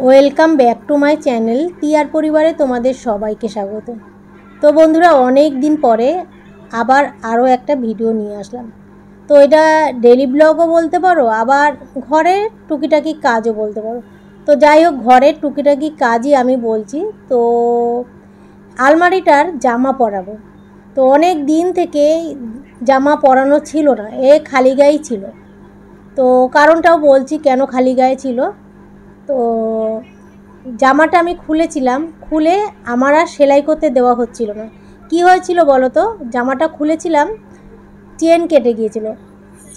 Welcome back to my channel TR পরিবারে তোমাদের সবাইকে স্বাগত। তো বন্ধুরা, অনেক দিন পরে আবার আরও একটা ভিডিও নিয়ে আসলাম। তো এটা ডেলি ব্লগও বলতে পারো, আবার ঘরের টুকিটাকি কাজও বলতে পারো। তো যাই হোক, ঘরের টুকিটাকি কাজই আমি বলছি। তো আলমারিটার জামা পরাবো। তো অনেক দিন থেকে জামা পরানো ছিল না, খালি গায়েই ছিল। তো কারণটাও বলছি কেন খালি গায়ে ছিল। তো জামাটা আমি খুলেছিলাম, খুলে আমার আর সেলাই করতে দেওয়া হচ্ছিল না। কি হয়েছিল বলো তো? জামাটা খুলেছিলাম, চেন কেটে গিয়েছিল।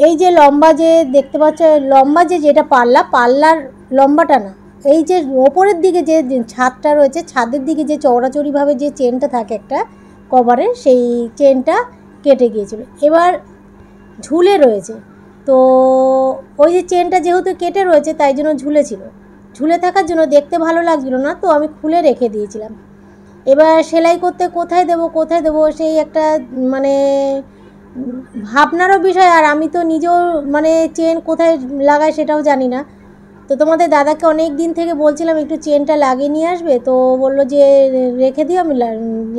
এই যে লম্বা যে দেখতে পাচ্ছ, লম্বা যেটা পাল্লার লম্বাটা না, এই যে ওপরের দিকে যে ছাদটা রয়েছে, ছাদের দিকে যে চওড়াচড়িভাবে যে চেনটা থাকে একটা কভারে, সেই চেনটা কেটে গিয়েছিল। এবার ঝুলে রয়েছে। তো ওই যে চেনটা যেহেতু কেটে রয়েছে, তাই জন্য ঝুলে থাকার জন্য দেখতে ভালো লাগছিল না, তো আমি খুলে রেখে দিয়েছিলাম। এবার সেলাই করতে কোথায় দেবো সেই একটা মানে ভাবনারও বিষয়। আর আমি তো নিজেও মানে চেন কোথায় লাগাই সেটাও জানি না। তো তোমাদের দাদাকে অনেক দিন থেকে বলছিলাম একটু চেনটা লাগিয়ে নিয়ে আসবে, তো বললো যে রেখে দিও, আমি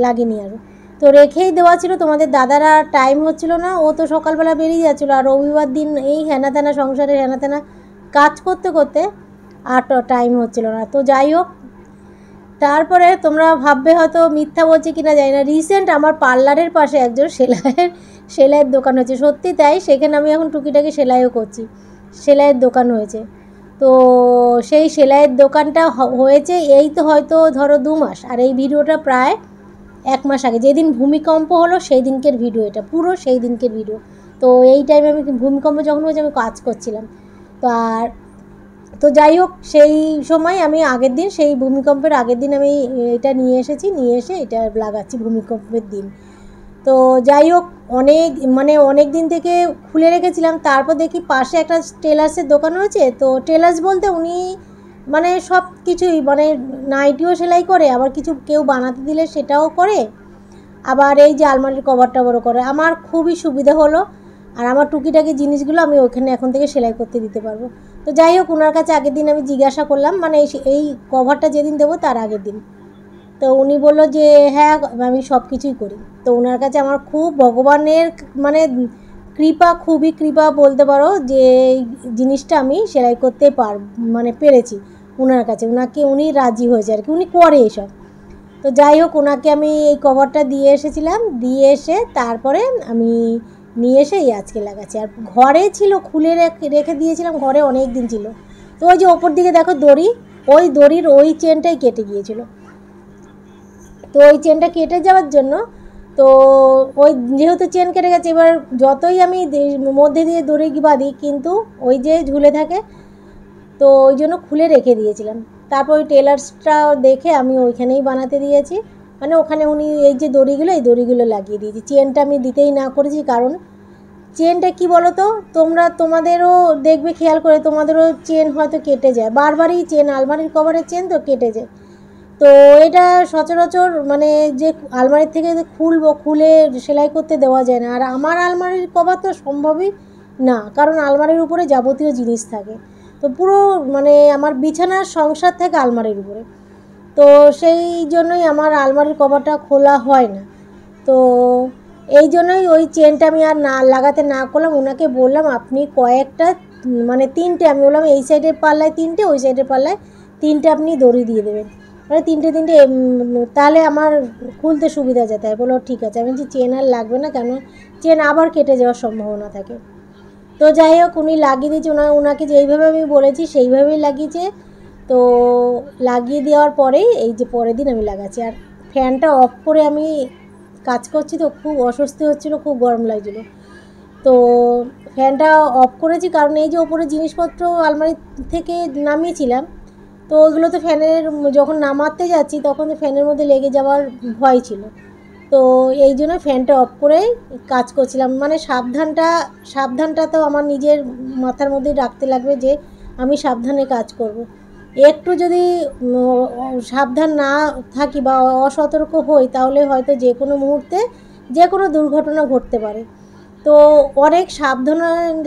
লাগিয়ে নিয়ে আসবো। তো রেখেই দেওয়া ছিল। তোমাদের দাদারা টাইম হচ্ছিল না, ও তো সকালবেলা বেরিয়ে যাচ্ছিলো, আর রবিবার দিন এই হেনা তেনা সংসারে হেনা তেনা কাজ করতে করতে আর টাইম হচ্ছিল না। তো যাই হোক, তারপরে তোমরা ভাববে হয়তো মিথ্যা বলছি কিনা জানি না, রিসেন্ট আমার পার্লারের পাশে একজন সেলাইয়ের দোকান হয়েছে। সত্যি তাই, সেখানে আমি এখন টুকিটাকি সেলাইও করছি। সেলাইয়ের দোকান হয়েছে। তো সেই সেলাইয়ের দোকানটা হয়েছে এই তো হয়তো ধরো 2 মাস, আর এই ভিডিওটা প্রায় 1 মাস আগে, যেদিন ভূমিকম্প হলো সেই দিনকের ভিডিও, এটা পুরো সেই দিনকের ভিডিও। তো এই টাইমে আমি ভূমিকম্প যখন হয়েছে আমি কাজ করছিলাম। তো যাই হোক, সেই সময় আমি আগের দিন, সেই ভূমিকম্পের আগের দিন আমি এটা নিয়ে এসে এটা লাগাচ্ছি ভূমিকম্পের দিন। তো যাই হোক, অনেক দিন থেকে খুলে রেখেছিলাম। তারপর দেখি পাশে একটা টেলার্সের দোকান হয়েছে। তো টেলার্স বলতে উনি মানে সব কিছুই, মানে নাইটিও সেলাই করে, আবার কিছু কেউ বানাতে দিলে সেটাও করে, আবার এই যে আলমারির কভারটা বড় করে। আমার খুবই সুবিধা হলো, আর আমার টুকিটাকি জিনিসগুলো আমি ওখানে এখন থেকে সেলাই করতে দিতে পারবো। তো যাই হোক, ওনার কাছে আগের দিন আমি জিজ্ঞাসা করলাম, মানে এই কভারটা যেদিন দেবো তার আগের দিন। তো উনি বললো যে হ্যাঁ, আমি সব কিছুই করি। তো ওনার কাছে আমার খুব ভগবানের মানে কৃপা, খুবই কৃপা বলতে পারো, যে এই জিনিসটা আমি সেলাই করতে মানে পেরেছি ওনার কাছে। উনি রাজি হয়েছে আর কি, উনি করে এসব। তো যাই হোক, ওনাকে আমি এই কভারটা দিয়ে এসেছিলাম, দিয়ে এসে তারপরে আমি নিয়ে এসে এই আজকে লাগাচ্ছি। আর ঘরে ছিল, খুলে রেখে দিয়েছিলাম, ঘরে অনেক দিন ছিল। তো ওই যে ওপর দিকে দেখো দড়ি, ওই দড়ির ওই চেনটাই কেটে গিয়েছিল। তো ওই চেনটা কেটে যাওয়ার জন্য, তো ওই যেহেতু চেন কেটে গেছে, এবার যতই আমি মধ্যে দিয়ে দড়ি বাঁধি কিন্তু ওই যে ঝুলে থাকে, তো ওই জন্য খুলে রেখে দিয়েছিলাম। তারপর ওই টেলার্সটা দেখে আমি ওইখানেই বানাতে দিয়েছি, মানে ওখানে উনি এই যে এই দড়িগুলো লাগিয়ে দিয়েছি। চেনটা আমি দিতেই না করেছি, কারণ চেনটা কি বলো তো, তোমাদেরও দেখবে খেয়াল করে, তোমাদেরও চেন হয়তো কেটে যায়, বারবারই চেন, আলমারির কভারের চেন তো কেটে যায়। তো এটা সচরাচর মানে যে আলমারির থেকে খুলে সেলাই করতে দেওয়া যায় না। আর আমার আলমারির কভার তো সম্ভবই না, কারণ আলমারির উপরে যাবতীয় জিনিস থাকে। তো পুরো মানে আমার বিছানার সংসার থেকে আলমারির উপরে, তো সেই জন্যই আমার আলমারির কভারটা খোলা হয় না। তো এই জন্যই ওই চেনটা আমি আর লাগাতে না করলাম। ওনাকে বললাম আপনি কয়েকটা মানে 3টে, আমি বললাম এই সাইডের পাল্লায় 3টে, ওই সাইডের পাল্লায় 3টে আপনি দড়ি দিয়ে দেবেন, মানে 3টে তাহলে আমার খুলতে সুবিধা যেতে হয়। বলো ঠিক আছে। আমি বলছি চেন আর লাগবে না, কেন চেন আবার কেটে যাওয়ার সম্ভাবনা থাকে। তো যাই হোক, উনি লাগিয়ে দিয়েছে, ওনাকে যেইভাবে আমি বলেছি সেইভাবেই লাগিয়েছে। তো লাগিয়ে দেওয়ার পরেই এই যে পরের দিন আমি লাগাচ্ছি। আর ফ্যানটা অফ করে আমি কাজ করছি, তো খুব অস্বস্তি হচ্ছিলো, খুব গরম লাগছিলো। তো ফ্যানটা অফ করেছি, কারণ এই যে ওপরে জিনিসপত্র আলমারি থেকে নামিয়েছিলাম, তো ওইগুলো তো যখন নামাতে যাচ্ছি তখন তো ফ্যানের মধ্যে লেগে যাওয়ার ভয় ছিল। তো এই জন্য ফ্যানটা অফ করেই কাজ করছিলাম। মানে সাবধানটা তো আমার নিজের মাথার মধ্যে রাখতে লাগবে, যে আমি সাবধানে কাজ করব। একটু যদি সাবধান না থাকি বা অসতর্ক হই, তাহলে হয়তো যে কোনো মুহূর্তে যে কোনো দুর্ঘটনা ঘটতে পারে। তো অনেক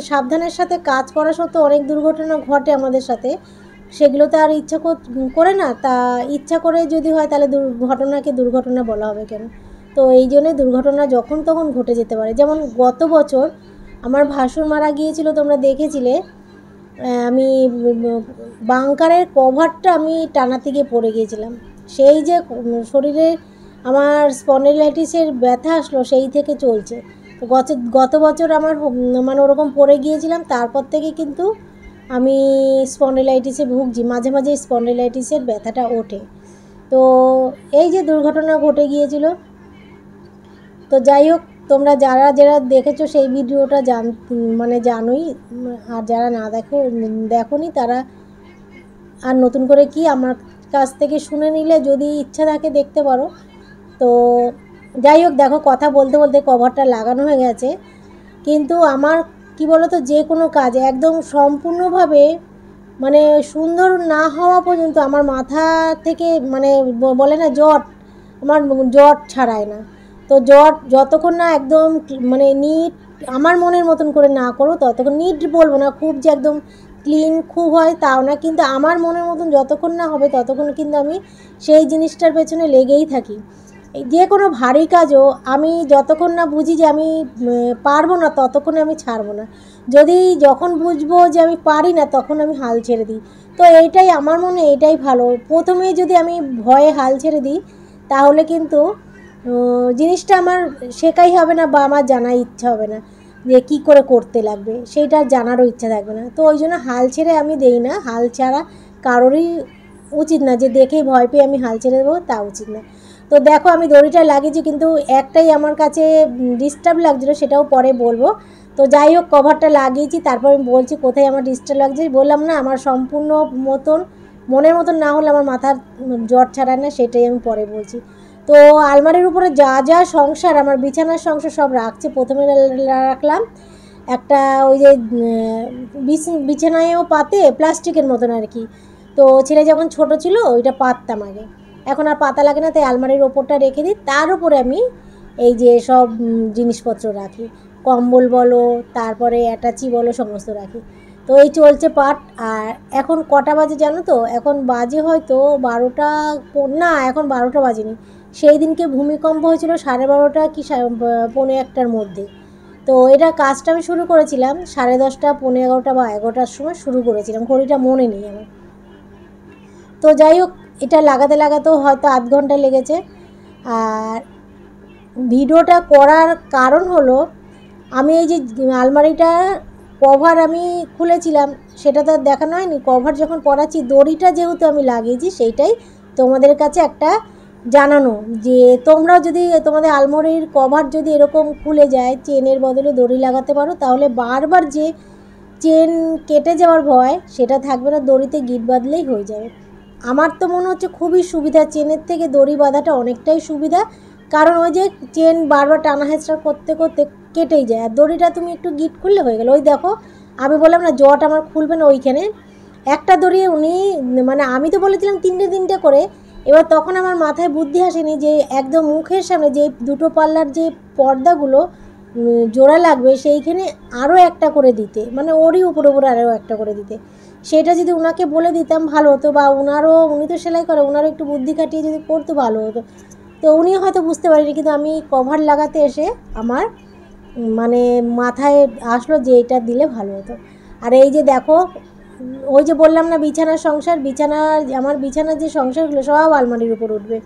সাবধানের সাথে কাজ করা সত্ত্বেও অনেক দুর্ঘটনা ঘটে আমাদের সাথে। সেগুলো তো আর ইচ্ছা করে না, তা ইচ্ছা করে যদি হয় তাহলে ঘটনাকে দুর্ঘটনা বলা হবে কেন? তো এই জন্যে দুর্ঘটনা যখন তখন ঘটে যেতে পারে। যেমন গত বছর আমার ভাসুর মারা গিয়েছিল, তোমরা দেখেছিলে। আমি বাংকারের কভারটা আমি টানাতে গিয়ে পড়ে গিয়েছিলাম। সেই যে শরীরে আমার স্পন্ডিলাইটিসের ব্যথা আসলো সেই থেকে চলছে। তো গত বছর আমার মানে ওরকম পড়ে গিয়েছিলাম, তারপর থেকে কিন্তু আমি স্পন্ডিলাইটিসে ভুগছি, মাঝে মাঝে স্পন্ডিলাইটিসের ব্যথাটা ওঠে। তো এই যে দুর্ঘটনা ঘটে গিয়েছিল, তো যাই হোক, তোমরা যারা যারা দেখেছো সেই ভিডিওটা মানে জানোই, আর যারা না দেখোনি তারা আর নতুন করে কি আমার কাছ থেকে শুনে নিলে যদি ইচ্ছা থাকে দেখতে পারো। তো যাই হোক, দেখো কথা বলতে বলতে কভারটা লাগানো হয়ে গেছে, কিন্তু আমার কি বলো তো, যে কোনো কাজ একদম সম্পূর্ণভাবে মানে সুন্দর না হওয়া পর্যন্ত আমার মাথা থেকে মানে বলে না জট, আমার জট ছাড়ায় না। তো জট যতক্ষণ না একদম মানে নিট আমার মনের মতন করে না করো ততক্ষণ, নিট বলবো না খুব যে একদম ক্লিন খুব হয় তাও না, কিন্তু আমার মনের মতন যতক্ষণ না হবে ততক্ষণ কিন্তু আমি সেই জিনিসটার পেছনে লেগেই থাকি। যে কোনো ভারী কাজও আমি যতক্ষণ না বুঝি যে আমি পারবো না ততক্ষণে আমি ছাড়বো না। যদি যখন বুঝবো যে আমি পারি না তখন আমি হাল ছেড়ে দিই। তো এইটাই আমার মনে, এইটাই ভালো। প্রথমেই যদি আমি ভয়ে হাল ছেড়ে দিই তাহলে কিন্তু জিনিসটা আমার শেখাই হবে না বা আমার জানার ইচ্ছা হবে না যে কী করে করতে লাগবে, সেইটা জানারও ইচ্ছা থাকবে না। তো ওই জন্য হাল ছেড়ে আমি দেই না। হাল ছাড়া কারোরই উচিত না, যে দেখেই ভয় পেয়ে আমি হাল ছেড়ে দেবো তা উচিত না। তো দেখো আমি দড়িটা লাগিয়েছি, কিন্তু একটাই আমার কাছে ডিস্টার্ব লাগছিলো, সেটাও পরে বলবো। তো যাই হোক, কভারটা লাগিয়েছি, তারপর আমি বলছি কোথায় আমার ডিস্টার্ব লাগছে। বললাম না, আমার সম্পূর্ণ মতন মনের মতন না হলে আমার মাথার জট ছাড়ায় না, সেটাই আমি পরে বলছি। তো আলমারির উপরে যা যা সংসার, আমার বিছানার সংসার সব রাখছে। প্রথমে রাখলাম একটা ওই যে বিছানায়ও পাতে প্লাস্টিকের মতন আর কি। তো ছেলে যখন ছোট ছিল ওইটা পাততাম আগে, এখন আর পাতা লাগে না, তাই আলমারির ওপরটা রেখে দিই। তার উপরে আমি এই যে সব জিনিসপত্র রাখি, কম্বল বলো, তারপরে অ্যাটাচি বলো, সমস্ত রাখি। তো এই চলছে পাট। আর এখন কটা বাজে জানো তো? এখন বাজে হয়তো 12টা, না এখন 12টা বাজেনি। সেই দিনকে ভূমিকম্প হয়েছিল 12:30 কি 1:45-র মধ্যে। তো এটা কাজটা আমি শুরু করেছিলাম 10:30, 11:15 বা 11টার সময় শুরু করেছিলাম, ঘড়িটা মনে নেই আমার। তো যাই হোক, এটা লাগাতে লাগাতেও হয়তো আধ ঘন্টা লেগেছে। আর ভিডিওটা করার কারণ হলো, আমি এই যে আলমারিটা কভার আমি খুলেছিলাম, সেটা তো দেখানো হয়নি। কভার যখন পরাচ্ছি, দড়িটা যেহেতু আমি লাগিয়েছি সেইটাই তোমাদের কাছে একটা জানানো, যে তোমরাও যদি তোমাদের আলমারির কভার যদি এরকম খুলে যায়, চেনের বদলে দড়ি লাগাতে পারো, তাহলে বারবার যে চেন কেটে যাওয়ার ভয় সেটা থাকবে না, দড়িতে গিট বাঁধলেই হয়ে যাবে। আমার তো মনে হচ্ছে খুবই সুবিধা, চেনের থেকে দড়ি বাঁধাটা অনেকটাই সুবিধা। কারণ ওই যে চেন বারবার টানা হেঁচড়া করতে করতে কেটেই যায়, আর দড়িটা তুমি একটু গিট খুললে হয়ে গেল। ওই দেখো, আমি বললাম না জট আমার খুলবে না, ওইখানে একটা দড়ি উনি মানে আমি তো বলেছিলাম তিনটে তিনটে করে। এবার তখন আমার মাথায় বুদ্ধি আসেনি যে একদম মুখের সামনে যে দুটো পাল্লার যে পর্দাগুলো জোড়া লাগবে সেইখানে আরও একটা করে দিতে, মানে ওরই উপরে উপরে আরও একটা করে দিতে। সেটা যদি ওনাকে বলে দিতাম ভালো হতো, বা উনি তো সেলাই করে, ওনারও একটু বুদ্ধি খাটিয়ে যদি করতো ভালো হতো। তো উনি হয়তো বুঝতে পারেনি, কিন্তু আমি কভার লাগাতে এসে আমার মানে মাথায় আসলো যে এটা দিলে ভালো হতো। আর এই যে দেখো, ওই যে বললাম না বিছানার সংসার, আমার বিছানার যে সংসারগুলো সব আলমারির উপর উঠবে।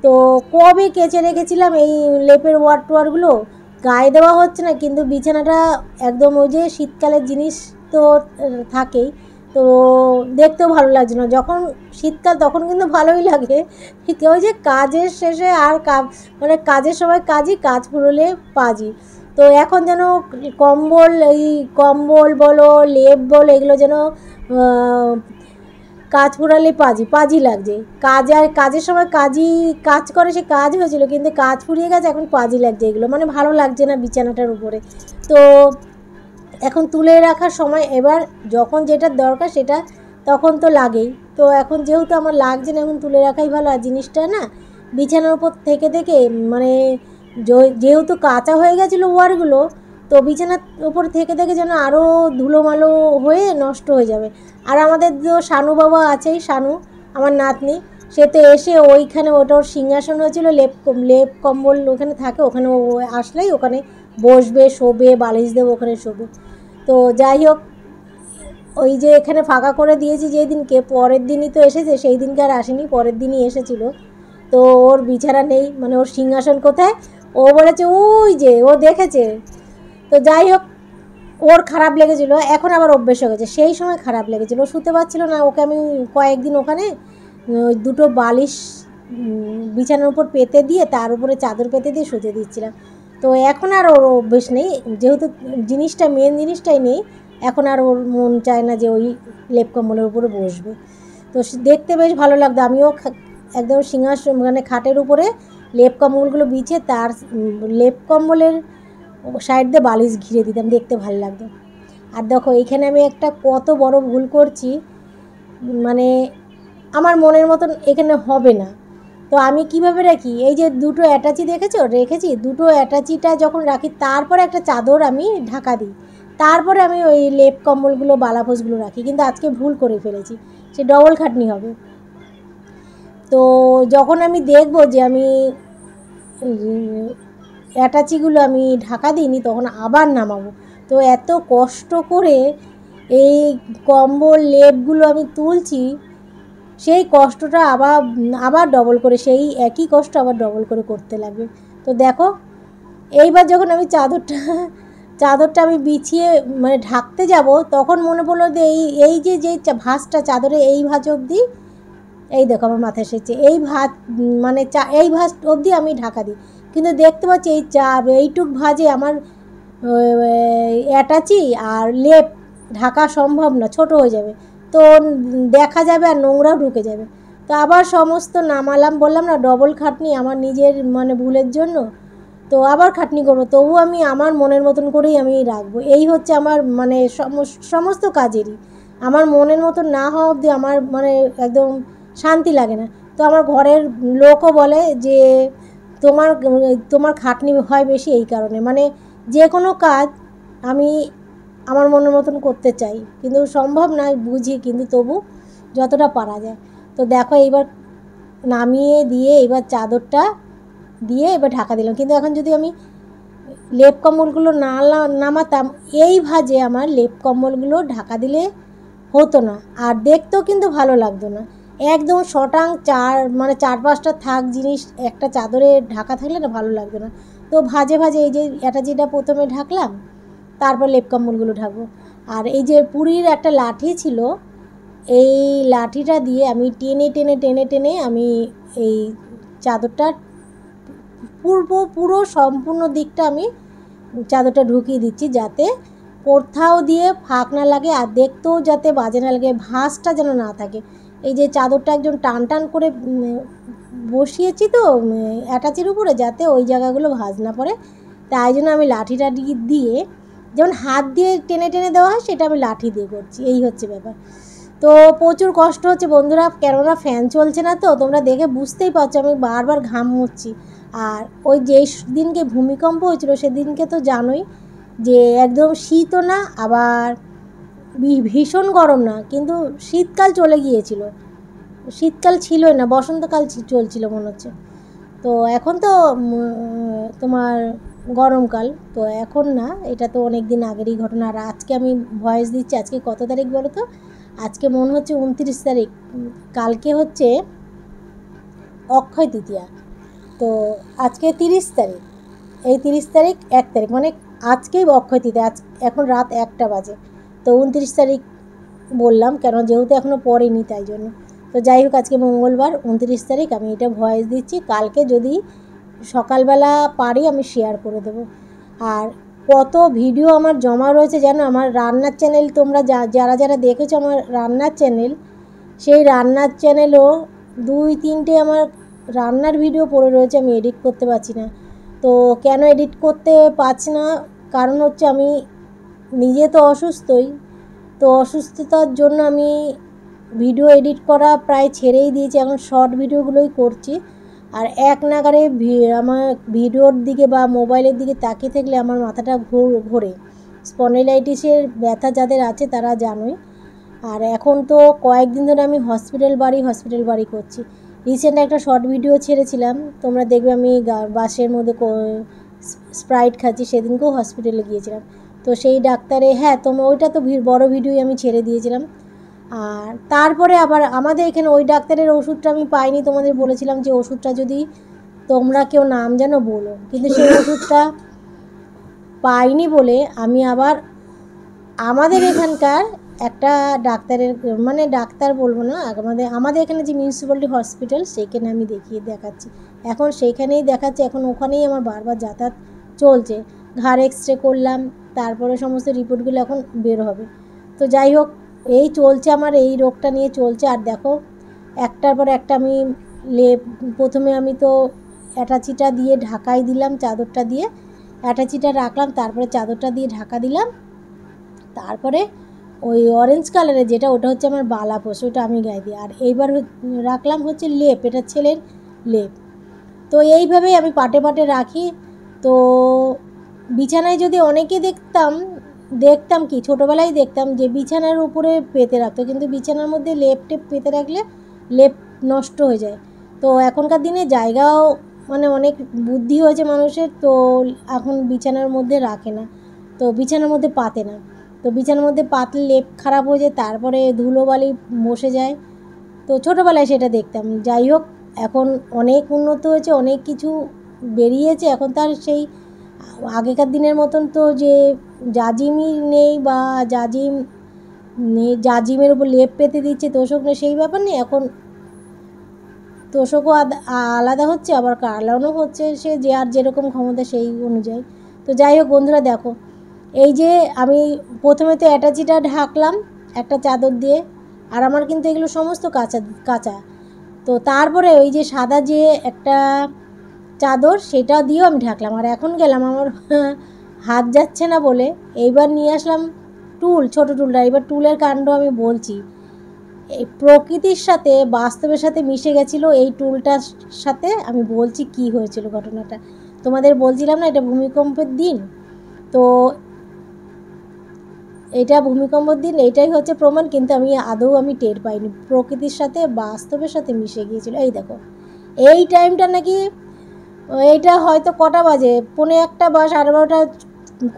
তো কবে কেচে রেখেছিলাম এই লেপের ওয়ারগুলো, গায়ে দেওয়া হচ্ছে না, কিন্তু বিছানাটা একদম ওই যে শীতকালের জিনিস তো থাকেই, তো দেখতেও ভালো লাগছে না। যখন শীতকাল তখন কিন্তু ভালোই লাগে, ওই যে কাজের শেষে আর মানে কাজের সময় কাজ ফুরোলে পাজি। তো এখন যেন কম্বল বলো, লেপ বলো, এগুলো যেন কাজ ফুরালে পাজি লাগছে। কাজের সময় কাজ করে, সে কাজ হয়েছিল, কিন্তু কাজ ফুরিয়ে গেছে, এখন পাজি লাগছে। এগুলো মানে ভালো লাগছে না বিছানাটার উপরে। তো এখন তুলে রাখার সময়, এবার যখন যেটা দরকার সেটা তখন তো লাগেই। তো এখন যেহেতু আমার লাগছে না, এখন তুলে রাখাই ভালো। আর জিনিসটা না বিছানার উপর থেকে থেকে মানে যেহেতু কাঁচা হয়ে গেছিলো ওয়ারগুলো, তো বিছানার ওপর থেকে থেকে যেন আরও ধুলোমালো হয়ে নষ্ট হয়ে যাবে। আর আমাদের তো শানু বাবা আছেই, শানু আমার নাতনি, সে তো এসে ওইখানে, ওটা ওর সিংহাসন হয়েছিল, লেপ কম্বল ওখানে থাকে, ওখানে ও আসলেই ওখানে বসবে, শোবে, বালিশ দেবে, ওখানে শোবে। তো যাই হোক, ওই যে এখানে ফাঁকা করে দিয়েছি যেই দিনকে, পরের দিনই তো এসেছে, সেই দিনকে আর আসেনি, পরের দিনই এসেছিলো। তো ওর বিছানা নেই, মানে ওর সিংহাসন কোথায়, ও বলেছে ওই যে, ও দেখেছে। তো যাই হোক, ওর খারাপ লেগেছিলো, এখন আবার অভ্যেস হয়ে গেছে, সেই সময় খারাপ লেগেছিলো, ও শুতে পারছিল না, ওকে আমি কয়েকদিন ওখানে দুটো বালিশ বিছানার উপর পেতে দিয়ে, তার উপরে চাদর পেতে দিয়ে শুতে দিচ্ছিলাম। তো এখন আর ওর অভ্যেস নেই, যেহেতু জিনিসটা, মেন জিনিসটাই নেই, এখন আর ওর মন চায় না যে ওই লেপ কম্বলের উপরে বসবে। তো দেখতে বেশ ভালো লাগতো, আমিও একদম সিংহাসন মানে খাটের উপরে লেপ কম্বলগুলো বিছিয়ে তার লেপ কম্বলের সাইড দিয়ে বালিশ ঘিরে দিতাম, দেখতে ভালো লাগতো। আর দেখো এইখানে আমি একটা কত বড় ভুল করছি, মানে আমার মনের মতন এখানে হবে না। তো আমি কিভাবে রাখি, এই যে দুটো অ্যাটাচি রেখেছি, দুটো অ্যাটাচিটা যখন রাখি, তারপরে একটা চাদর আমি ঢাকা দিই, তারপরে আমি ওই লেপ কম্বলগুলো, বালাপোষগুলো রাখি। কিন্তু আজকে ভুল করে ফেলেছি, সে ডবল খাটনি হবে। তো যখন আমি দেখব যে আমি অ্যাটাচিগুলো আমি ঢাকা দিইনি, তখন আবার নামাবো। তো এত কষ্ট করে এই কম্বল লেপগুলো আমি তুলছি, সেই কষ্টটা আবার ডবল করে, সেই একই কষ্ট আবার ডবল করে করতে লাগবে। তো দেখো, এইবার যখন আমি চাদরটা আমি বিছিয়ে মানে ঢাকতে যাব, তখন মনে পড়লো যে এই যে ভাঁজটা, চাদরে এই ভাঁজ অবধি, এই দেখো আমার মাথায় এসেছে, এই ভাঁজ মানে এই ভাঁজ অবধি আমি ঢাকা দিই। কিন্তু দেখতে পাচ্ছি এইটুক ভাঁজে আমার অ্যাটাচি আর লেপ ঢাকা সম্ভব না, ছোট হয়ে যাবে, তো দেখা যাবে আর নোংরাও ঢুকে যাবে। তো আবার সমস্ত নামালাম, বললাম না ডবল খাটনি আমার নিজের মানে ভুলের জন্য। তো আবার খাটনি করবো, তবু আমি আমার মনের মতন করেই আমি রাখবো। এই হচ্ছে আমার মানে সমস্ত কাজেরই, আমার মনের মতন না হওয়া অবধি আমার মানে একদম শান্তি লাগে না। তো আমার ঘরের লোকও বলে যে তোমার তোমার খাটনি হয় বেশি এই কারণে, মানে যে কোনো কাজ আমি আমার মনের মতন করতে চাই, কিন্তু সম্ভব নয় বুঝি, কিন্তু তবু যতটা পারা যায়। তো দেখো এইবার নামিয়ে দিয়ে, এবার চাদরটা দিয়ে এবার ঢাকা দিলাম। কিন্তু এখন যদি আমি লেপ কম্বলগুলো নামাতাম, এই ভাঁজে আমার লেপ কম্বলগুলো ঢাকা দিলে হতো না, আর দেখতেও কিন্তু ভালো লাগতো না। একদম শটাং মানে 4-5টা থাক জিনিস একটা চাদরে ঢাকা থাকলে না ভালো লাগতো না। তো ভাঁজে এই যে অ্যাটাচিটা প্রথমে ঢাকলাম, তারপর লেপ কম্বলগুলো ঢাকবো। আর এই যে পুরীর একটা লাঠি ছিল, এই লাঠিটা দিয়ে আমি টেনে আমি এই চাদরটা পুরো সম্পূর্ণ দিকটা আমি চাদরটা ঢুকিয়ে দিচ্ছি, যাতে কোথাও দিয়ে ফাঁক না লাগে, আর দেখতেও যাতে বাজে না লাগে, ভাঁজটা যেন না থাকে। এই যে চাদরটা একদম টান করে বসিয়েছি তো অ্যাটাচির উপরে, যাতে ওই জায়গাগুলো ভাঁজ না পড়ে, তাই জন্য আমি লাঠিটা দিয়ে, যেমন হাত দিয়ে টেনে দেওয়া হয়, সেটা আমি লাঠি দিয়ে করছি, এই হচ্ছে ব্যাপার। তো প্রচুর কষ্ট হচ্ছে বন্ধুরা, কেননা ফ্যান চলছে না, তো তোমরা দেখে বুঝতেই পারছো আমি বারবার ঘাম মুছছি। আর ওই যেই দিনকে ভূমিকম্প হয়েছিল, সেদিনকে তো জানোই যে একদম শীতও না, আবার ভীষণ গরম না, কিন্তু শীতকাল চলে গিয়েছিল, শীতকাল ছিলই না, বসন্তকাল চলছিল মনে হচ্ছে। তো এখন তো তোমার গরমকাল, তো এখন না, এটা তো অনেক দিন আগেরই ঘটনা। আর আজকে আমি ভয়েস দিচ্ছি, আজকে কত তারিখ বলো তো? আজকে মনে হচ্ছে 29 তারিখ, কালকে হচ্ছে অক্ষয় তৃতীয়া, তো আজকে 30 তারিখ, এই 30 তারিখ 1 তারিখ, মানে আজকেই অক্ষয় তৃতীয়া, এখন রাত 1টা বাজে। তো 29 তারিখ বললাম কেন, যেহেতু এখনও পড়েনি তাই জন্য। তো যাই হোক, আজকে মঙ্গলবার 29 তারিখ, আমি এটা ভয়েস দিচ্ছি, কালকে যদি সকালবেলা পারি আমি শেয়ার করে দেবো। আর কত ভিডিও আমার জমা রয়েছে জানো, আমার রান্নার চ্যানেল, তোমরা যারা দেখেছো আমার রান্নার চ্যানেল, সেই রান্নার চ্যানেলও 2-3টে আমার রান্নার ভিডিও পড়ে রয়েছে, আমি এডিট করতে পারছি না। তো কেন এডিট করতে পারছি না, কারণ হচ্ছে আমি নিজে তো অসুস্থই, তো অসুস্থতার জন্য আমি ভিডিও এডিট করা প্রায় ছেড়েই দিয়েছি, এখন শর্ট ভিডিওগুলোই করছি। আর এক নাগারে আমার ভিডিওর দিকে বা মোবাইলের দিকে তাকিয়ে থাকলে আমার মাথাটা ঘোরে। স্পন্ডিলাইটিসের ব্যথা যাদের আছে তারা জানোই। আর এখন তো কয়েকদিন ধরে আমি হসপিটাল বাড়ি করছি। রিসেন্ট একটা শর্ট ভিডিও ছেড়েছিলাম, তোমরা দেখবে আমি বাসের মধ্যে স্প্রাইট খাচ্ছি, সেদিনকেও হসপিটালে গিয়েছিলাম। তো সেই ডাক্তারে, হ্যাঁ তোমরা ওইটা তো বড় ভিডিওই আমি ছেড়ে দিয়েছিলাম। আর তারপরে আবার আমাদের এখানে ওই ডাক্তারের ওষুধটা আমি পাইনি, তোমাদের বলেছিলাম যে ওষুধটা যদি তোমরা কেউ নাম যেন বলো, কিন্তু সেই ওষুধটা পাইনি বলে আমি আবার আমাদের এখানকার একটা ডাক্তারের, মানে ডাক্তার বলবো না, আমাদের এখানে যে মিউনিসিপ্যালিটি হসপিটাল সেইখানে আমি দেখাচ্ছি। এখন সেইখানেই দেখাচ্ছি, এখন ওখানেই আমার বারবার যাতায়াত চলছে। ঘাড় এক্সরে করলাম, তারপরে সমস্ত রিপোর্টগুলো এখন বের হবে। তো যাই হোক, এই চলছে আমার, এই রোগটা নিয়ে চলছে। আর দেখো একটার পর একটা আমি প্রথমে আমি তো অ্যাটাচিটা দিয়ে ঢাকাই দিলাম, চাদরটা দিয়ে অ্যাটাচিটা রাখলাম, তারপরে চাদরটা দিয়ে ঢাকা দিলাম। তারপরে ওই অরেঞ্জ কালারের যেটা, ওটা হচ্ছে আমার বালাপোষ, ওটা আমি গায়ে দিই। আর এইবার রাখলাম হচ্ছে লেপ, এটা ছেলের লেপ। তো এইভাবেই আমি পাটে পাটে রাখি। তো বিছানায় যদি অনেকে দেখতাম কি ছোটোবেলায় দেখতাম যে বিছানার উপরে পেতে রাখতো, কিন্তু বিছানার মধ্যে লেপ টেপ পেতে রাখলে লেপ নষ্ট হয়ে যায়। তো এখনকার দিনে জায়গাও মানে অনেক বুদ্ধি হয়েছে মানুষের, তো এখন বিছানার মধ্যে রাখে না, তো বিছানার মধ্যে পাতে না। তো বিছানার মধ্যে পাতলে লেপ খারাপ হয়ে যায়, তারপরে ধুলোবালি বসে যায়। তো ছোটোবেলায় সেটা দেখতাম। যাই হোক, এখন অনেক উন্নত হয়েছে, অনেক কিছু বেরিয়েছে। এখন তার সেই আগেকার দিনের মতন তো যে জাজিমই নেই, বা জাজিমের উপর লেপ পেতে দিচ্ছে, তোষক নেই, সেই ব্যাপার নেই। এখন তোষকও আলাদা হচ্ছে, আবার কালানো হচ্ছে, সে যে আর যেরকম ক্ষমতা সেই অনুযায়ী। তো যাই হোক বন্ধুরা, দেখো এই যে আমি প্রথমে তো অ্যাটাচিটা ঢাকলাম একটা চাদর দিয়ে, আর আমার কিন্তু এগুলো সমস্ত কাঁচা। তো তারপরে ওই যে সাদা যে একটা চাদর, সেটা দিয়েও আমি ঢাকলাম। আর এখন গেলাম, আমার হাত যাচ্ছে না বলে এইবার নিয়ে আসলাম ছোটো টুলটা। এবার টুলের কাণ্ড আমি বলছি। এই প্রকৃতির সাথে বাস্তবের সাথে মিশে গেছিলো এই টুলটার সাথে। আমি বলছি কি হয়েছিল ঘটনাটা, তোমাদের বলছিলাম না এটা ভূমিকম্পের দিন। তো এটা ভূমিকম্পের দিন, এইটাই হচ্ছে প্রমাণ। কিন্তু আমি টের পাইনি, প্রকৃতির সাথে বাস্তবের সাথে মিশে গিয়েছিল। এই দেখো এই টাইমটা নাকি, এইটা হয়তো কটা বাজে, 1:45 বা 12:30,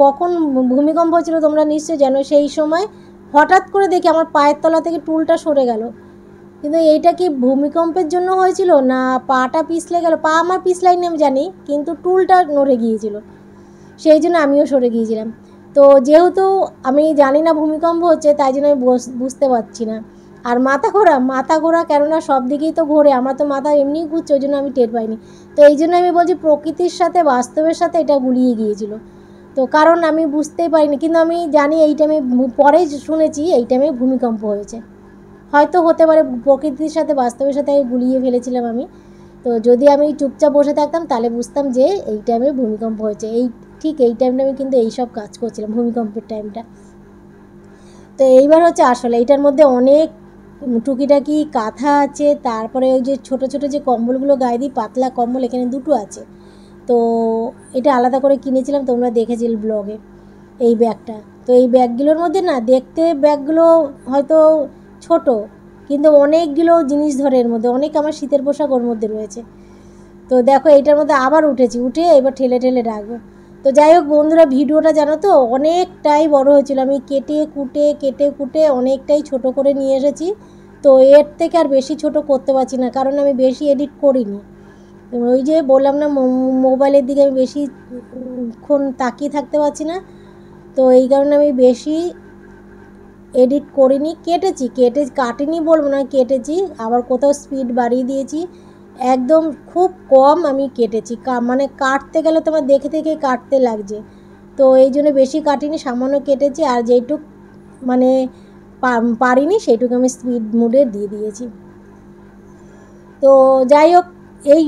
কখন ভূমিকম্প হয়েছিল তোমরা নিশ্চয়ই জানো। সেই সময় হঠাৎ করে দেখি আমার পায়ের তলা থেকে টুলটা সরে গেল। কিন্তু এইটা কি ভূমিকম্পের জন্য হয়েছিল না পাটা পিছলে গেল? পা আমার পিছলাইনি আমি জানি, কিন্তু টুলটা নড়ে গিয়েছিল, সেই জন্য আমিও সরে গিয়েছিলাম। তো যেহেতু আমি জানি না ভূমিকম্প হচ্ছে, তাই জন্য আমি বুঝতে পারছি না। আর মাথা ঘোরা কেননা সব দিকেই তো ঘোরে, আমার তো মাথা এমনিই ঘুরছে, ওই জন্য আমি টের পাইনি। তো এই জন্য আমি বলছি প্রকৃতির সাথে বাস্তবের সাথে এটা গুলিয়ে গিয়েছিল। তো কারণ আমি বুঝতেই পারিনি, কিন্তু আমি জানি এই টাইমে, পরে শুনেছি এই টাইমে ভূমিকম্প হয়েছে। হয়তো হতে পারে প্রকৃতির সাথে বাস্তবের সাথে গুলিয়ে ফেলেছিলাম আমি। তো যদি আমি চুপচাপ বসে থাকতাম তাহলে বুঝতাম যে এই টাইমে ভূমিকম্প হয়েছে। ঠিক এই টাইমটা আমি কিন্তু এইসব কাজ করছিলাম, ভূমিকম্পের টাইমটা। তো এইবার হচ্ছে আসলে এইটার মধ্যে অনেক টুকিটাকি কাঁথা আছে, তারপরে ওই যে ছোটো ছোটো যে কম্বলগুলো গায়ে দিই, পাতলা কম্বল, এখানে 2টো আছে। তো এটা আলাদা করে কিনেছিলাম, তোমরা দেখেছিলে ব্লগে এই ব্যাগটা। তো এই ব্যাগগুলোর মধ্যে না, দেখতে ব্যাগগুলো হয়তো ছোট, কিন্তু অনেকগুলো জিনিস ধরে এর মধ্যে, অনেক আমার শীতের পোশাক ওর মধ্যে রয়েছে। তো দেখো এইটার মধ্যে আবার উঠে এবার ঠেলে রাখবো। তো যাই হোক বন্ধুরা, ভিডিওটা জানো তো অনেকটাই বড় হয়েছিল, আমি কেটে কুটে অনেকটাই ছোট করে নিয়ে এসেছি। তো এর থেকে আর বেশি ছোট করতে পারছি না, কারণ আমি বেশি এডিট করিনি। ওই যে বললাম না, মোবাইলের দিকে আমি বেশিক্ষণ তাকিয়ে থাকতে পারছি না, তো এই কারণে আমি বেশি এডিট করিনি। কাটিনি বলবো না, কেটেছি, আবার কোথাও স্পিড বাড়িয়ে দিয়েছি, একদম খুব কম আমি কেটেছি। মানে কাটতে গেলে তোমার দেখে কাটতে লাগছে, তো এই জন্য বেশি কাটিনি, সামান্য কেটেছি। আর যেইটুক মানে পারিনি সেইটুকু আমি স্পিড মোডে দিয়ে দিয়েছি। তো যাই হোক, এই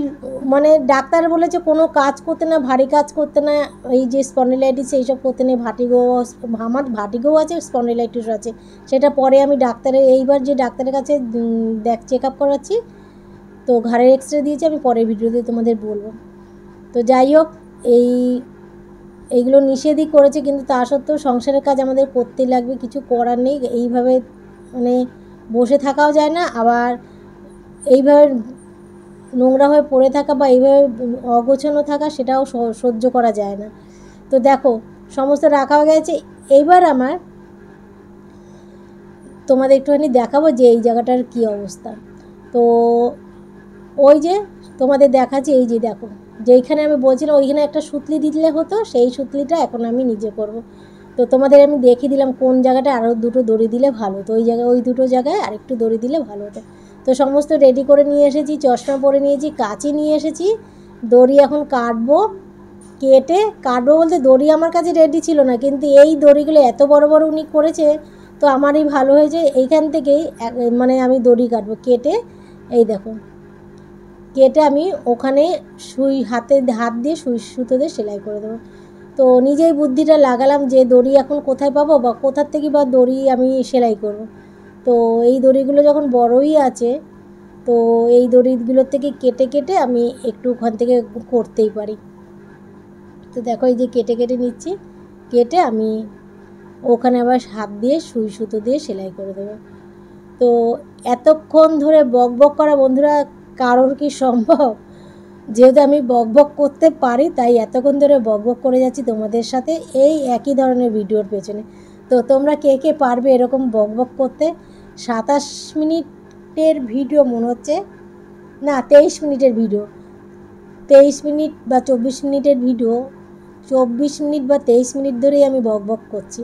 মানে ডাক্তার বলেছে কোনো কাজ করতে না, ভারী কাজ করতে না, এই যে স্পন্ডিলাইটিস এইসব করতে নেই। আমার ভার্টিগো আছে, স্পন্ডিলাইটিস আছে, সেটা পরে আমি এইবার যে ডাক্তারের কাছে চেক আপ করাচ্ছি, তো ঘাড়ের এক্সরে দিয়েছি, আমি পরের ভিডিওতে তোমাদের বলবো। তো যাই হোক, এইগুলো নিষেধই করেছে, কিন্তু তা সত্ত্বেও সংসারের কাজ আমাদের করতেই লাগবে, কিছু করার নেই। এইভাবে মানে বসে থাকাও যায় না, আবার এইভাবে নোংরা হয়ে পড়ে থাকা বা এইভাবে অগোছানো থাকা সেটাও সহ্য করা যায় না। তো দেখো সমস্ত রাখা হয়ে গেছে। এইবার আমার তোমাদের একটুখানি দেখাবো যে এই জায়গাটার কী অবস্থা। তো ওই যে তোমাদের দেখাচ্ছি, এই যে দেখো যেইখানে আমি বলছিলাম ওইখানে একটা সুতলি দিলে হতো, সেই সুতলিটা এখন আমি নিজে করব। তো তোমাদের আমি দেখিয়ে দিলাম কোন জায়গাটা আরও দুটো দড়ি দিলে ভালো হতো, ওই জায়গায় ওই দুটো জায়গায় আরেকটু দড়ি দিলে ভালো হতো। তো সমস্ত রেডি করে নিয়ে এসেছি, চশমা পরে নিয়েছি, কাঁচি নিয়ে এসেছি, দড়ি এখন কাটবো। কাটবো বলতে দড়ি আমার কাছে রেডি ছিল না, কিন্তু এই দড়িগুলো এত বড় বড় উনি করেছে, তো আমারই ভালো হয়েছে। এইখান থেকেই মানে আমি দড়ি কাটবো, এই দেখো কেটে আমি ওখানে হাত দিয়ে সুতো দিয়ে সেলাই করে দেবো। তো নিজেই বুদ্ধিটা লাগালাম যে দড়ি এখন কোথায় পাবো বা কোথার থেকে বা দড়ি আমি সেলাই করব। তো এই দড়িগুলো যখন বড়ই আছে, তো এই দড়িগুলোর থেকে কেটে আমি একটু ওখান থেকে করতেই পারি। তো দেখো এই যে কেটে নিচ্ছি, কেটে আমি ওখানে আবার হাত দিয়ে সুতো দিয়ে সেলাই করে দেবো। তো এতক্ষণ ধরে বক করা বন্ধুরা কারোর কি সম্ভব? যেহেতু আমি বক করতে পারি, তাই এতক্ষণ ধরে বক করে যাচ্ছি তোমাদের সাথে এই একই ধরনের ভিডিওর পেছনে। তো তোমরা কে পারবে এরকম বক করতে? 27 মিনিটের ভিডিও মনে হচ্ছে, না 23 মিনিটের ভিডিও, 23 মিনিট বা 24 মিনিটের ভিডিও, 24 মিনিট বা 23 মিনিট ধরেই আমি বক করছি।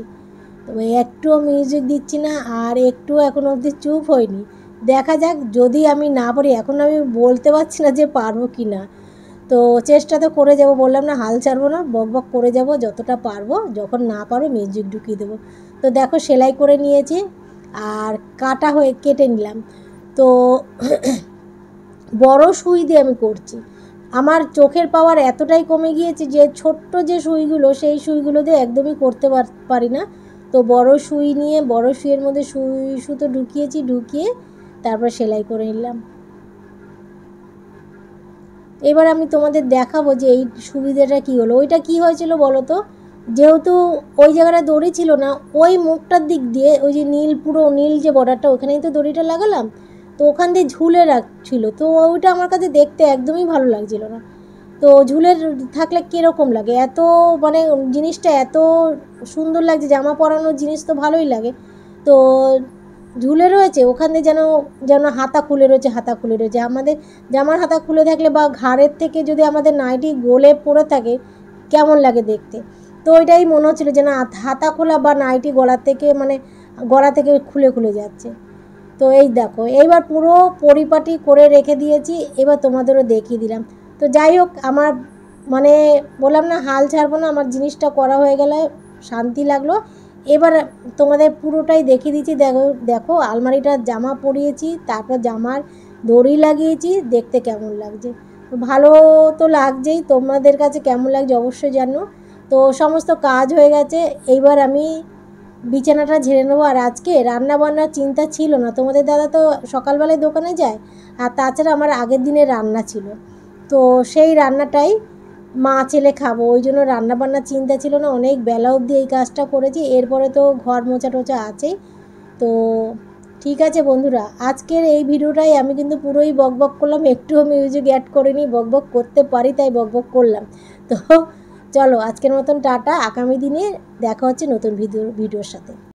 তবে একটুও মিউজিক দিচ্ছি না, আর একটু এখন অবধি চুপ হয়নি। দেখা যাক, যদি আমি না পারি, এখন আমি বলতে পারছি না যে পারবো কি না। তো চেষ্টা তো করে যাব, বললাম না হাল ছাড়বো না, বক করে যাব যতটা পারবো। যখন না পারবো মিউজিক ঢুকিয়ে দেবো। তো দেখো সেলাই করে নিয়েছি আর কেটে নিলাম। তো বড় সুই দিয়ে আমি করছি। আমার চোখের পাওয়ার এতটাই কমে গিয়েছে যে ছোট্ট যে সুইগুলো, সেই সুইগুলো দিয়ে একদমই করতে পারি না। তো বড় সুই নিয়ে বড় সুইয়ের মধ্যে সুতো ঢুকিয়ে তারপর সেলাই করে নিলাম। এবার আমি তোমাদের দেখাবো যে এই সুবিধাটা কী হলো। ওইটা কি হয়েছিল বলো তো? যেহেতু ওই জায়গাটা দড়ি ছিল না, ওই মুখটার দিক দিয়ে ওই যে পুরো নীল যে বর্ডারটা, ওখানেই তো দড়িটা লাগালাম। তো ওখান দিয়ে ঝুলে রাখছিল, তো ওইটা আমার কাছে দেখতে একদমই ভালো লাগছিল না। তো ঝুলে থাকলে কীরকম লাগে, এত মানে জিনিসটা এত সুন্দর লাগছে, জামা পরানোর জিনিস তো ভালোই লাগে। তো ঝুলে রয়েছে ওখান দিয়ে, যেন হাতা খুলে রয়েছে। আমাদের জামার হাতা খুলে থাকলে বা ঘাড়ের থেকে যদি আমাদের নাইটি গলে পড়ে থাকে কেমন লাগে দেখতে। তো ওইটাই মনে হচ্ছিলো যে না, হাতা খোলা বা নাইটি গলা থেকে খুলে যাচ্ছে। তো এই দেখো এইবার পুরো পরিপাটি করে রেখে দিয়েছি, এবার তোমাদেরও দেখিয়ে দিলাম। তো যাই হোক, আমার বললাম না হাল ছাড়বো না, আমার জিনিসটা করা হয়ে গেলে শান্তি লাগলো। এবার তোমাদের পুরোটাই দেখিয়ে দিচ্ছি। দেখো আলমারিটা জামা পরিয়েছি, তারপর জামার দড়ি লাগিয়েছি, দেখতে কেমন লাগছে। ভালো তো লাগছেই, তোমাদের কাছে কেমন লাগছে অবশ্যই জানো। তো সমস্ত কাজ হয়ে গেছে, এইবার আমি বিছানাটা ঝেড়ে নেবো। আর আজকে রান্না বান্নার চিন্তা ছিল না, তোমাদের দাদা তো সকালবেলায় দোকানে যায়, আর তাছাড়া আমার আগের দিনের রান্না ছিল। তো সেই রান্নাটাই মা ছেলে খাবো, ওই জন্য রান্নাবান্নার চিন্তা ছিল না। অনেক বেলা অবধি এই কাজটা করেছি, এরপরে তো ঘর মোছা টোচা আছেই। তো ঠিক আছে বন্ধুরা, আজকের এই ভিডিওটাই আমি কিন্তু পুরোই বক করলাম, একটুও মিউজিক অ্যাড করিনি। বক করতে পারি তাই বক করলাম। তো চলো আজকের মতন টাটা, আগামী দিনে দেখা হচ্ছে নতুন ভিডিওর সাথে।